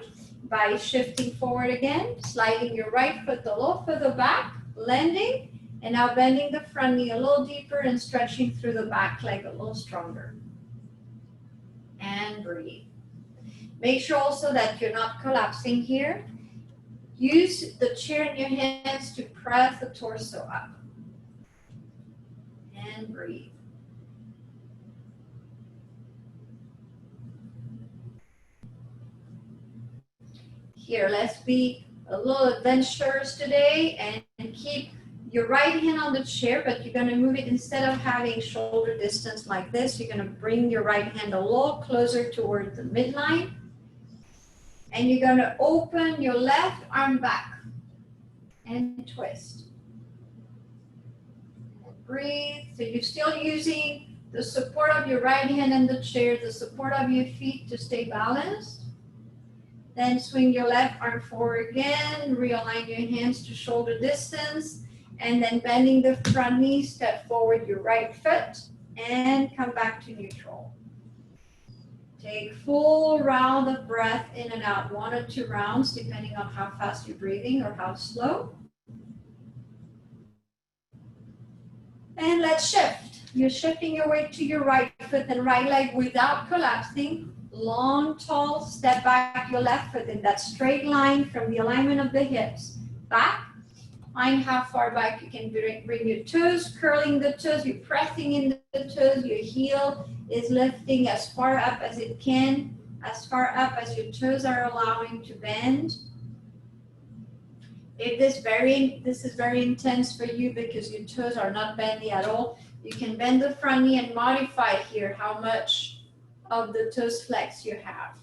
by shifting forward again, sliding your right foot a little further back, landing, and now bending the front knee a little deeper and stretching through the back leg a little stronger. And breathe. Make sure also that you're not collapsing here. Use the chair in your hands to press the torso up. And breathe. Here, let's be a little adventurous today and keep your right hand on the chair, but you're going to move it instead of having shoulder distance like this. You're going to bring your right hand a little closer toward the midline. And you're going to open your left arm back and twist. And breathe. So you're still using the support of your right hand and the chair, the support of your feet to stay balanced. Then swing your left arm forward again, realign your hands to shoulder distance, and then bending the front knee, step forward your right foot, and come back to neutral. Take full round of breath in and out, 1 or 2 rounds, depending on how fast you're breathing or how slow. And let's shift. You're shifting your weight to your right foot and right leg without collapsing. Long, tall, step back your left foot in that straight line from the alignment of the hips. Back. Find how far back you can bring your toes, curling the toes, you're pressing in the toes, your heel is lifting as far up as it can, as far up as your toes are allowing to bend. If this is very intense for you because your toes are not bendy at all, you can bend the front knee and modify here how much of the toes flex you have.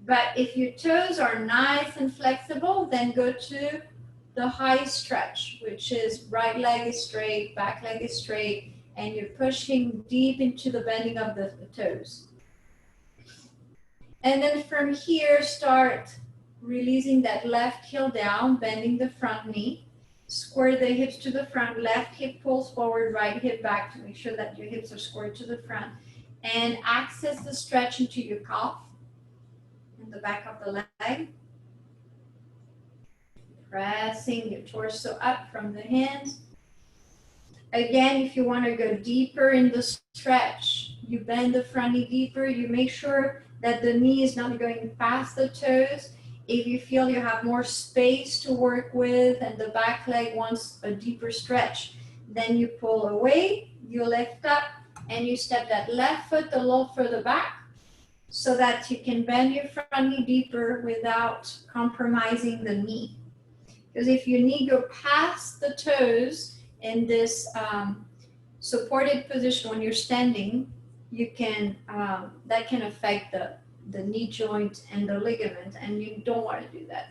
But if your toes are nice and flexible, then go to the high stretch, which is right leg is straight, back leg is straight, and you're pushing deep into the bending of the toes. And then from here, start releasing that left heel down, bending the front knee. Square the hips to the front, left hip pulls forward, right hip back to make sure that your hips are squared to the front. And access the stretch into your calf and the back of the leg. Pressing your torso up from the hands. Again, if you want to go deeper in the stretch, you bend the front knee deeper. You make sure that the knee is not going past the toes. If you feel you have more space to work with and the back leg wants a deeper stretch, then you pull away, you lift up, and you step that left foot a little further back so that you can bend your front knee deeper without compromising the knee. Because if your knee go past the toes in this supported position when you're standing, you can that can affect the knee joint and the ligament, and you don't want to do that.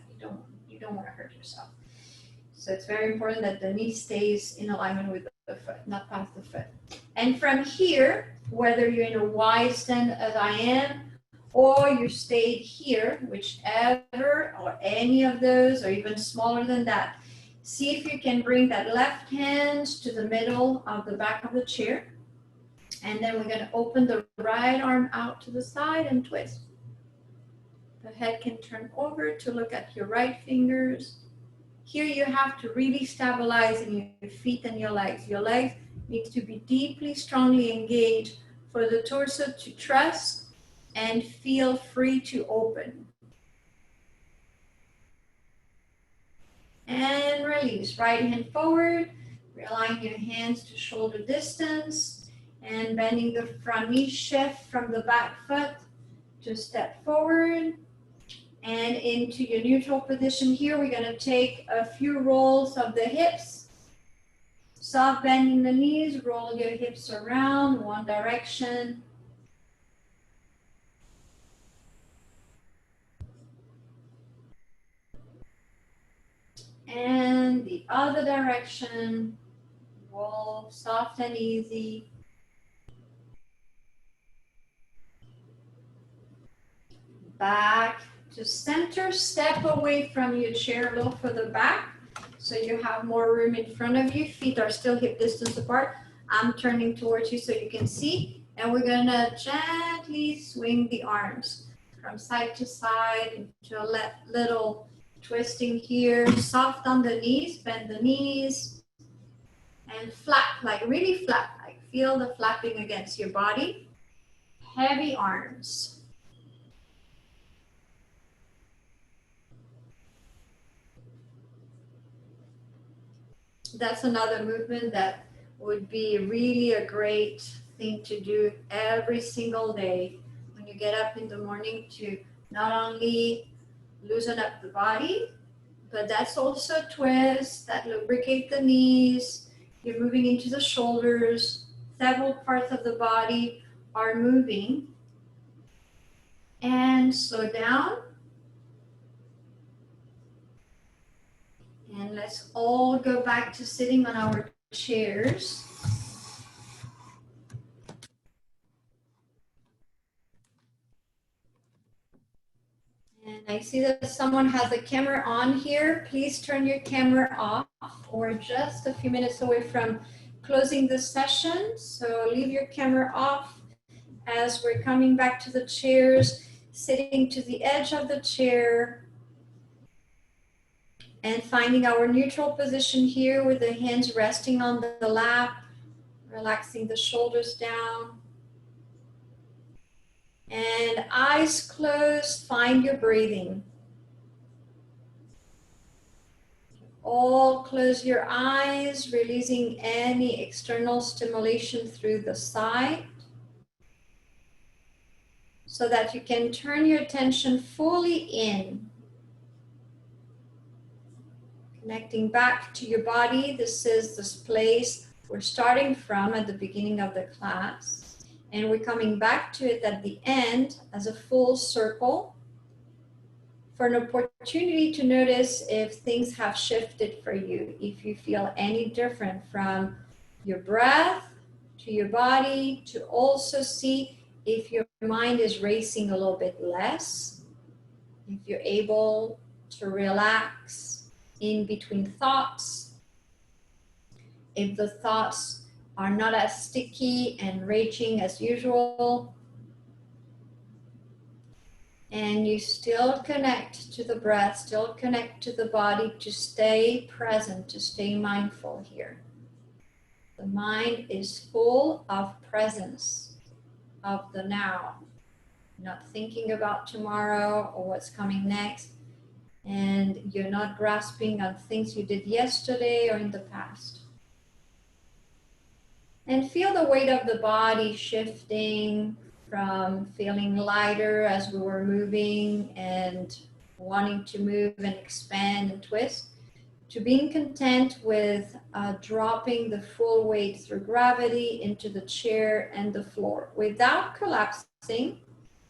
You don't want to hurt yourself. So it's very important that the knee stays in alignment with the foot, not past the foot. And from here, whether you're in a wide stand as I am, or you stayed here, whichever, or any of those, or even smaller than that, see if you can bring that left hand to the middle of the back of the chair. And then we're going to open the right arm out to the side and twist. The head can turn over to look at your right fingers. Here you have to really stabilize in your feet and your legs. Your legs need to be deeply, strongly engaged for the torso to trust and feel free to open. And release. Right hand forward. Realign your hands to shoulder distance. And bending the front knee, shift from the back foot to step forward. And into your neutral position here, we're going to take a few rolls of the hips. Soft bending the knees, roll your hips around one direction. And the other direction, roll soft and easy. Back to center, step away from your chair a little further back so you have more room in front of you. Feet are still hip distance apart. I'm turning towards you so you can see. And we're gonna gently swing the arms from side to side into a little twisting here. Soft on the knees, bend the knees. And flap, like really flap, like feel the flapping against your body. Heavy arms. That's another movement that would be really a great thing to do every single day when you get up in the morning, to not only loosen up the body, but that's also twists that lubricate the knees. You're moving into the shoulders. Several parts of the body are moving. And slow down. And let's all go back to sitting on our chairs. And I see that someone has the camera on here. Please turn your camera off. We're just a few minutes away from closing the session. So leave your camera off as we're coming back to the chairs, sitting to the edge of the chair and finding our neutral position here with the hands resting on the lap, relaxing the shoulders down. And eyes closed, find your breathing. All close your eyes, releasing any external stimulation through the side so that you can turn your attention fully in. Connecting back to your body. This is this place we're starting from at the beginning of the class. And we're coming back to it at the end as a full circle for an opportunity to notice if things have shifted for you, if you feel any different from your breath to your body, to also see if your mind is racing a little bit less, if you're able to relax in between thoughts, if the thoughts are not as sticky and raging as usual, and you still connect to the breath, still connect to the body, to stay present, to stay mindful here. The mind is full of presence, of the now, not thinking about tomorrow or what's coming next, and you're not grasping on things you did yesterday or in the past. And feel the weight of the body shifting from feeling lighter as we were moving and wanting to move and expand and twist, to being content with dropping the full weight through gravity into the chair and the floor without collapsing.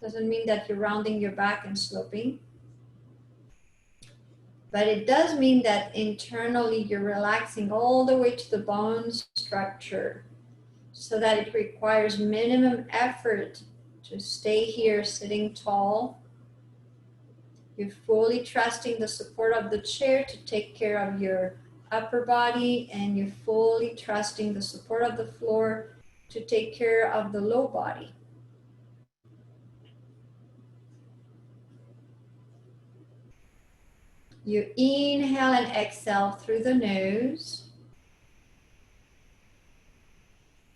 Doesn't mean that you're rounding your back and sloping, but it does mean that internally you're relaxing all the way to the bone structure, so that it requires minimum effort to stay here sitting tall. You're fully trusting the support of the chair to take care of your upper body, and you're fully trusting the support of the floor to take care of the low body. You inhale and exhale through the nose.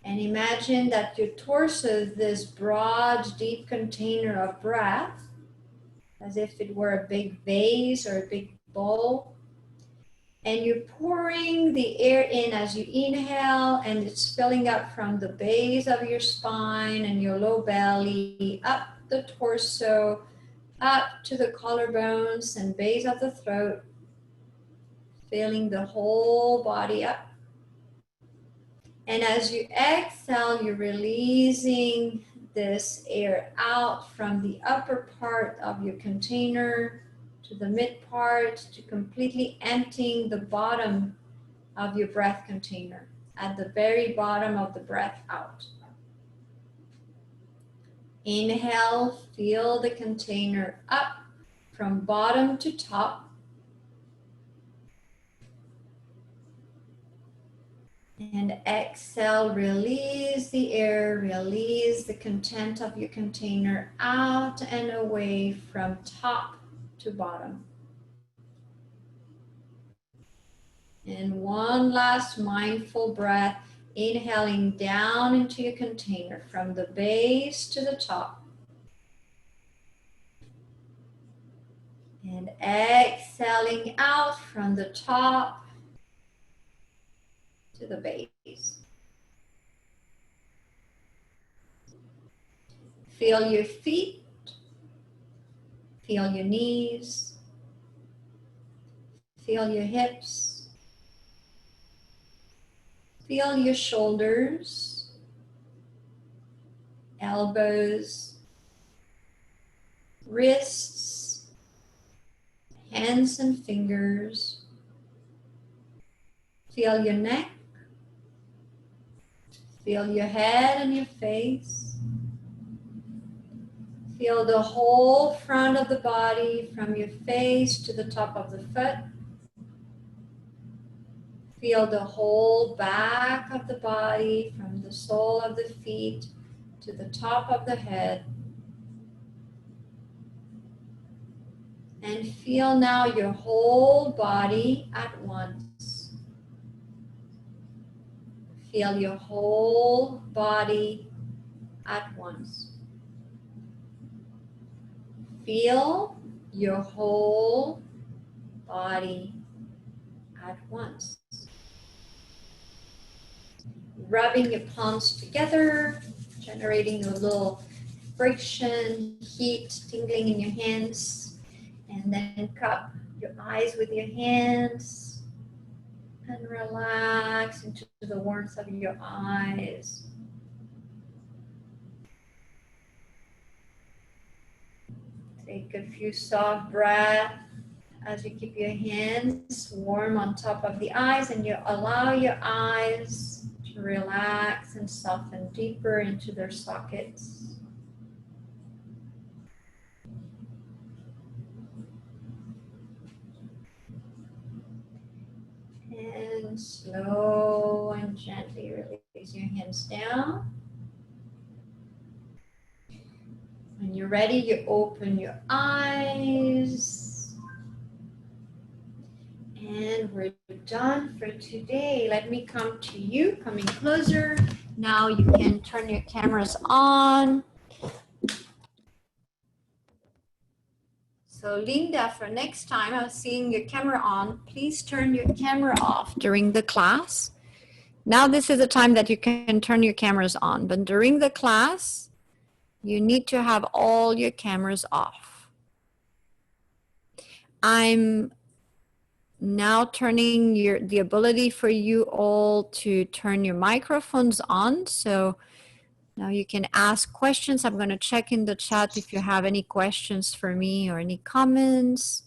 And imagine that your torso is this broad, deep container of breath, as if it were a big vase or a big bowl. And you're pouring the air in as you inhale, and it's filling up from the base of your spine and your low belly, up the torso, up to the collarbones and base of the throat, filling the whole body up. And as you exhale, you're releasing this air out from the upper part of your container to the mid part, to completely emptying the bottom of your breath container, at the very bottom of the breath out. Inhale, fill the container up from bottom to top. And exhale, release the air, release the content of your container out and away from top to bottom. And one last mindful breath, inhaling down into your container from the base to the top. And exhaling out from the top to the base. Feel your feet, feel your knees, feel your hips, feel your shoulders, elbows, wrists, hands and fingers. Feel your neck, feel your head and your face. Feel the whole front of the body from your face to the top of the foot. Feel the whole back of the body from the sole of the feet to the top of the head. And feel now your whole body at once. Feel your whole body at once. Feel your whole body at once. Rubbing your palms together, generating a little friction, heat, tingling in your hands. And then cup your eyes with your hands and relax into the warmth of your eyes. Take a few soft breaths as you keep your hands warm on top of the eyes, and you allow your eyes to relax and soften deeper into their sockets. And slow and gently release your hands down. When you're ready, you open your eyes. And we're done for today. Let me come to you, coming closer. Now you can turn your cameras on. So Linda, for next time, I was seeing your camera on. Please turn your camera off during the class. Now this is the time that you can turn your cameras on, but during the class, you need to have all your cameras off. I'm now turning the ability for you all to turn your microphones on. So now you can ask questions. I'm going to check in the chat if you have any questions for me or any comments.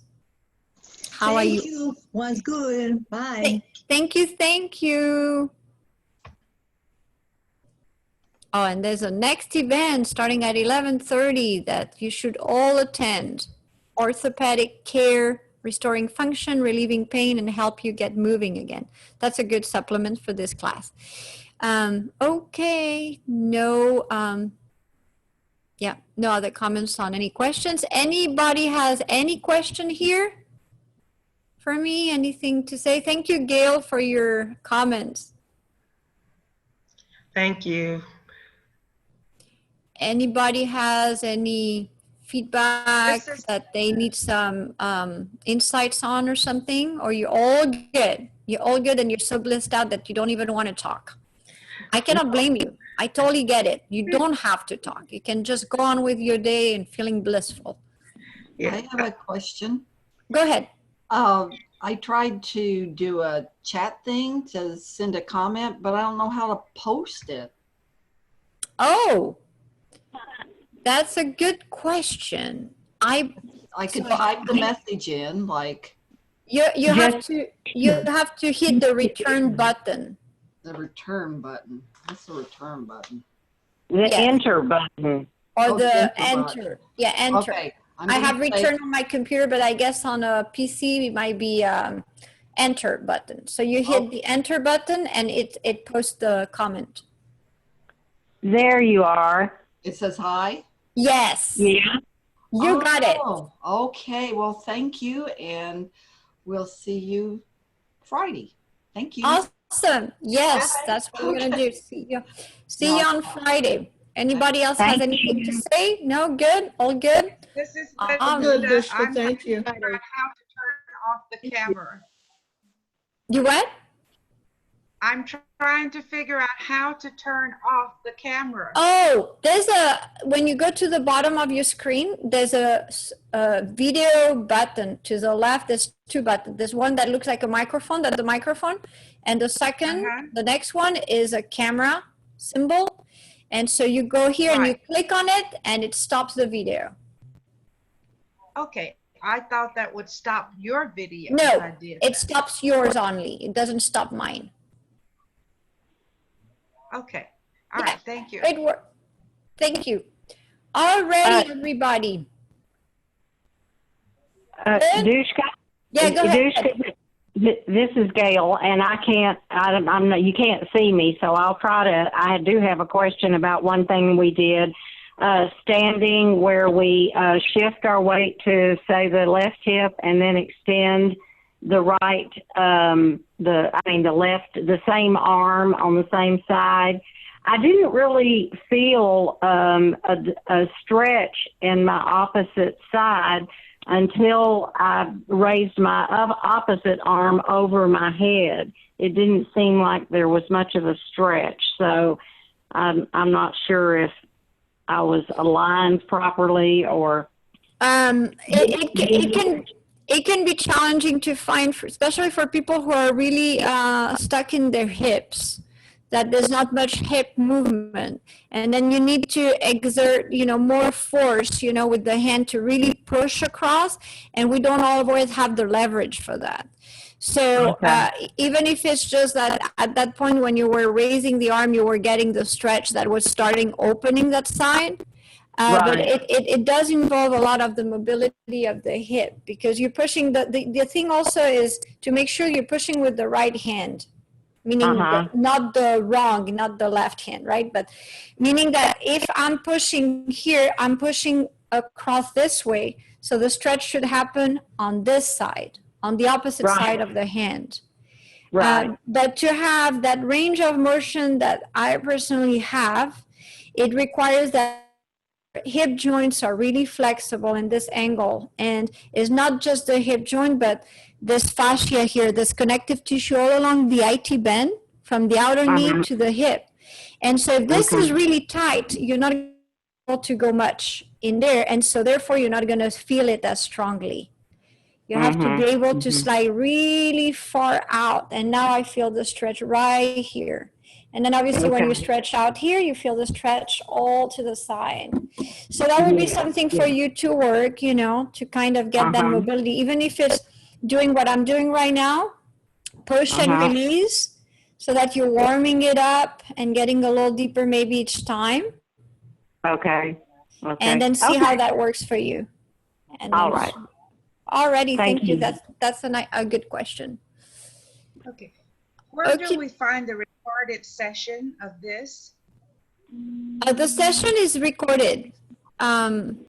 How are you? Thank you. Was good. Bye. Thank you. Thank you. Oh, and there's a next event starting at 11:30 that you should all attend. Orthopedic care, restoring function, relieving pain, and help you get moving again. That's a good supplement for this class. Okay, no other comments on any questions. Anybody has any question here for me? Anything to say? Thank you, Gail, for your comments. Thank you. Anybody has any feedback that they need some insights on or something? Or you're all good? You're all good and you're so blissed out that you don't even want to talk. I cannot blame you. I totally get it. You don't have to talk. You can just go on with your day and feeling blissful. Yeah. I have a question. Go ahead. I tried to do a chat thing to send a comment, but I don't know how to post it. Oh, that's a good question. I could type the message in, like you have to hit the return button. the return button. What's the return button? The enter button. Or the enter. enter. Yeah, enter. Okay. I have return on my computer, but I guess on a PC it might be enter button. So you hit the enter button and it posts the comment. There you are. It says hi? Yes. Yeah. You got it. Okay. Well, thank you. And we'll see you Friday. Thank you. Awesome. Yes, that's what we're going to do. See you on Friday. Anybody else has anything to say? No? Good? All good? This is good, Douchka, thank you. How to turn off the camera. You what? I'm trying to figure out how to turn off the camera. Oh, when you go to the bottom of your screen, there's a video button to the left. There's two buttons. There's one that looks like a microphone, that's the microphone. And the second, the next one is a camera symbol. And so you go here and you click on it and it stops the video. Okay, I thought that would stop your video. No, it stops yours only. It doesn't stop mine. Okay, all right, thank you. It worked. Thank you. Already, everybody. Douchka? Yeah, go ahead. Douchka, this is Gail, and I'm not, you can't see me, so I'll try to, I do have a question about one thing we did, standing where we shift our weight to, say, the left hip and then extend the right, the same arm on the same side. I didn't really feel a stretch in my opposite side until I raised my opposite arm over my head. It didn't seem like there was much of a stretch. So I'm not sure if I was aligned properly or. It can be challenging to find, especially for people who are really stuck in their hips, that there's not much hip movement. And then you need to exert, more force, with the hand to really push across. And we don't always have the leverage for that. So even if it's just that at that point when you were raising the arm, you were getting the stretch that was starting opening that side. But it does involve a lot of the mobility of the hip, because you're pushing, the thing also is to make sure you're pushing with the right hand, meaning not the left hand, right? But meaning that if I'm pushing here, I'm pushing across this way. So the stretch should happen on this side, on the opposite side of the hand. But to have that range of motion that I personally have, it requires that hip joints are really flexible in this angle, and it's not just the hip joint, but this fascia here, this connective tissue all along the IT band from the outer knee to the hip. And so if this is really tight, you're not able to go much in there, and so therefore you're not going to feel it as strongly. You have to be able to slide really far out, and now I feel the stretch right here. And then obviously when you stretch out here, you feel the stretch all to the side. So that would be something for you to work, to kind of get that mobility, even if it's doing what I'm doing right now, push and release, so that you're warming it up and getting a little deeper maybe each time. Okay. And then see how that works for you. And all right. Alrighty, thank you. That's a good question. Okay. Where do we find the recorded session of this? The session is recorded.